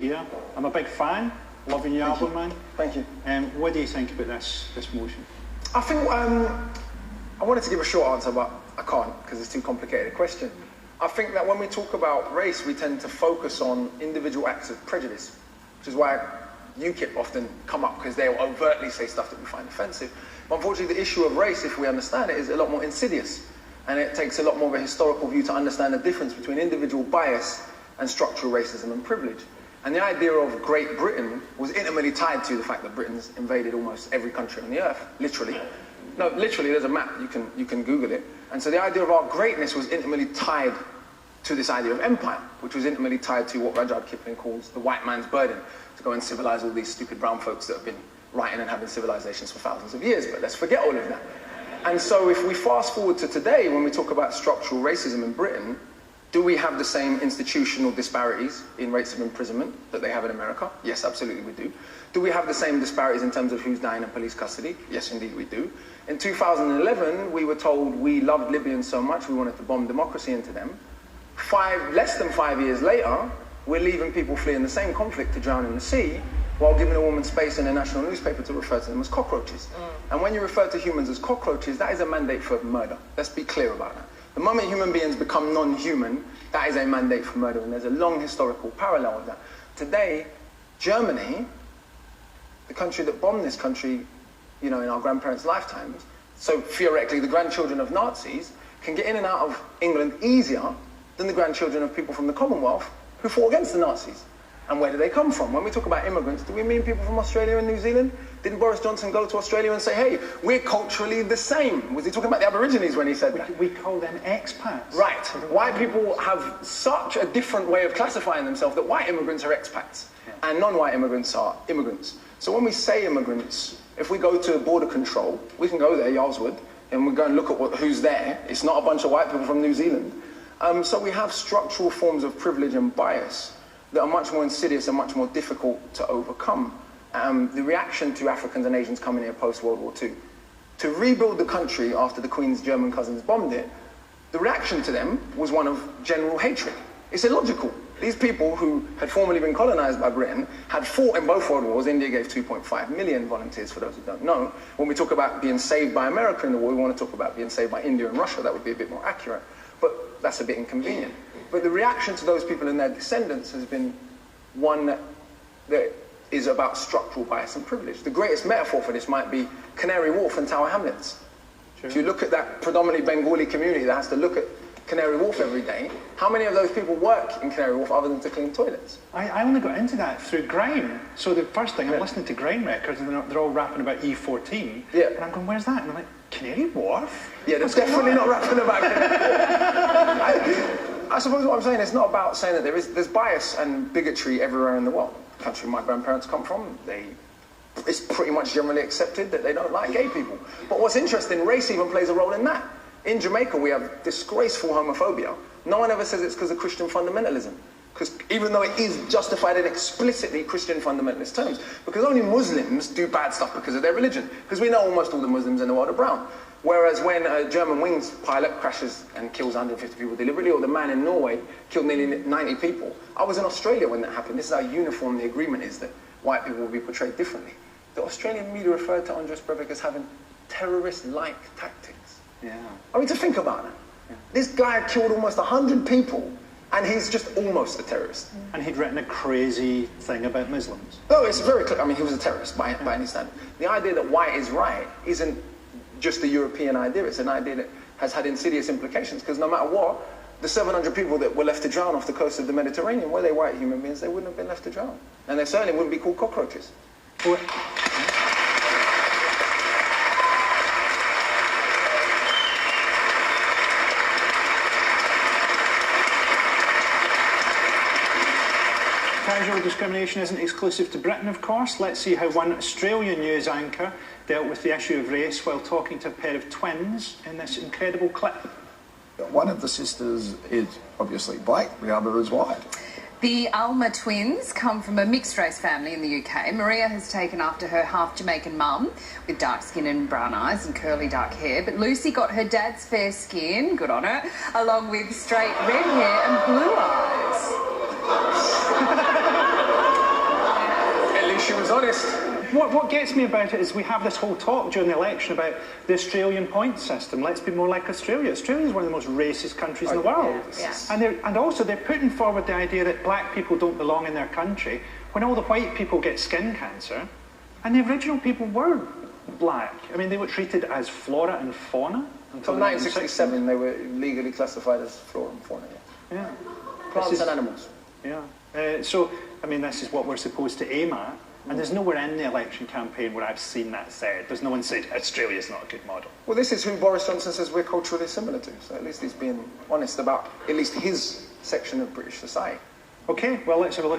here. I'm a big fan. Loving your album, man. Thank you. What do you think about this motion? I think I wanted to give a short answer, but I can't because it's too complicated a question. I think that when we talk about race, we tend to focus on individual acts of prejudice, which is why UKIP often come up, because they'll overtly say stuff that we find offensive. But unfortunately, the issue of race, if we understand it, is a lot more insidious. And it takes a lot more of a historical view to understand the difference between individual bias and structural racism and privilege. And the idea of Great Britain was intimately tied to the fact that Britain's invaded almost every country on the earth, literally. No, literally, there's a map, you can Google it. And so the idea of our greatness was intimately tied to this idea of empire, which was intimately tied to what Rudyard Kipling calls the white man's burden, to go and civilize all these stupid brown folks that have been writing and having civilizations for thousands of years. But let's forget all of that. And so if we fast forward to today, when we talk about structural racism in Britain, do we have the same institutional disparities in rates of imprisonment that they have in America? Yes, absolutely we do. Do we have the same disparities in terms of who's dying in police custody? Yes, indeed we do. In 2011, we were told we loved Libyans so much we wanted to bomb democracy into them. Less than 5 years later, we're leaving people fleeing the same conflict to drown in the sea, while giving a woman space in a national newspaper to refer to them as cockroaches. And when you refer to humans as cockroaches, that is a mandate for murder. Let's be clear about that. The moment human beings become non-human, that is a mandate for murder, and there's a long historical parallel of that. Today, Germany, the country that bombed this country, in our grandparents' lifetimes, so theoretically the grandchildren of Nazis can get in and out of England easier than the grandchildren of people from the Commonwealth who fought against the Nazis. And where do they come from? When we talk about immigrants, do we mean people from Australia and New Zealand? Didn't Boris Johnson go to Australia and say, hey, we're culturally the same? Was he talking about the Aborigines when he said that? We call them expats. Right. White people have such a different way of classifying themselves that white immigrants are expats and non-white immigrants are immigrants. So when we say immigrants, if we go to border control, we can go there, Yarlswood, and we go and look at who's there. It's not a bunch of white people from New Zealand. So we have structural forms of privilege and bias that are much more insidious and much more difficult to overcome. The reaction to Africans and Asians coming here post-World War II, to rebuild the country after the Queen's German cousins bombed it, the reaction to them was one of general hatred. It's illogical. These people who had formerly been colonized by Britain had fought in both world wars. India gave 2.5 million volunteers, for those who don't know. When we talk about being saved by America in the war, we want to talk about being saved by India and Russia. That would be a bit more accurate. But that's a bit inconvenient. But the reaction to those people and their descendants has been one that is about structural bias and privilege. The greatest metaphor for this might be Canary Wharf and Tower Hamlets. Sure. If you look at that predominantly Bengali community that has to look at Canary Wharf every day, how many of those people work in Canary Wharf other than to clean toilets? I only got into that through grime. So the first thing, I'm listening to grime records and they're all rapping about E14. Yeah. And I'm going, where's that? And I'm like, Canary Wharf? Yeah, they're definitely not rapping about Canary Wharf. I suppose what I'm saying is not about saying that there's bias and bigotry everywhere in the world. The country my grandparents come from, it's pretty much generally accepted that they don't like gay people. But what's interesting, race even plays a role in that. In Jamaica, we have disgraceful homophobia. No one ever says it's because of Christian fundamentalism. Because even though it is justified in explicitly Christian fundamentalist terms, because only Muslims do bad stuff because of their religion. Because we know almost all the Muslims in the world are brown. Whereas when a German Wings pilot crashes and kills 150 people deliberately, or the man in Norway killed nearly 90 people, I was in Australia when that happened. This is how uniform the agreement is that white people will be portrayed differently. The Australian media referred to Andres Breivik as having terrorist-like tactics. Yeah. I mean, to think about it. Yeah. This guy killed almost 100 people, and he's just almost a terrorist. And he'd written a crazy thing about Muslims. No, it's very clear. I mean, he was a terrorist by any standard. The idea that white is right isn't just a European idea. It's an idea that has had insidious implications, because no matter what, the 700 people that were left to drown off the coast of the Mediterranean, were they white human beings, they wouldn't have been left to drown. And they certainly wouldn't be called cockroaches. Well, casual discrimination isn't exclusive to Britain, of course. Let's see how one Australian news anchor dealt with the issue of race while talking to a pair of twins in this incredible clip. One of the sisters is obviously black, the other is white. The Alma twins come from a mixed-race family in the UK. Maria has taken after her half-Jamaican mum with dark skin and brown eyes and curly dark hair, but Lucy got her dad's fair skin, good on her, along with straight red hair and blue eyes. honest. What gets me about it is we have this whole talk during the election about the Australian point system. Let's be more like Australia. Australia is one of the most racist countries in the world. Yeah. And also they're putting forward the idea that black people don't belong in their country when all the white people get skin cancer. And the original people were black. I mean, they were treated as flora and fauna. Until 1967, they were legally classified as flora and fauna. Yeah. Plants and animals. Yeah. So, I mean, this is what we're supposed to aim at. And there's nowhere in the election campaign where I've seen that said. There's no one said Australia's not a good model. Well, this is who Boris Johnson says we're culturally similar to. So at least he's being honest about at least his section of British society. Okay, well, let's have a look.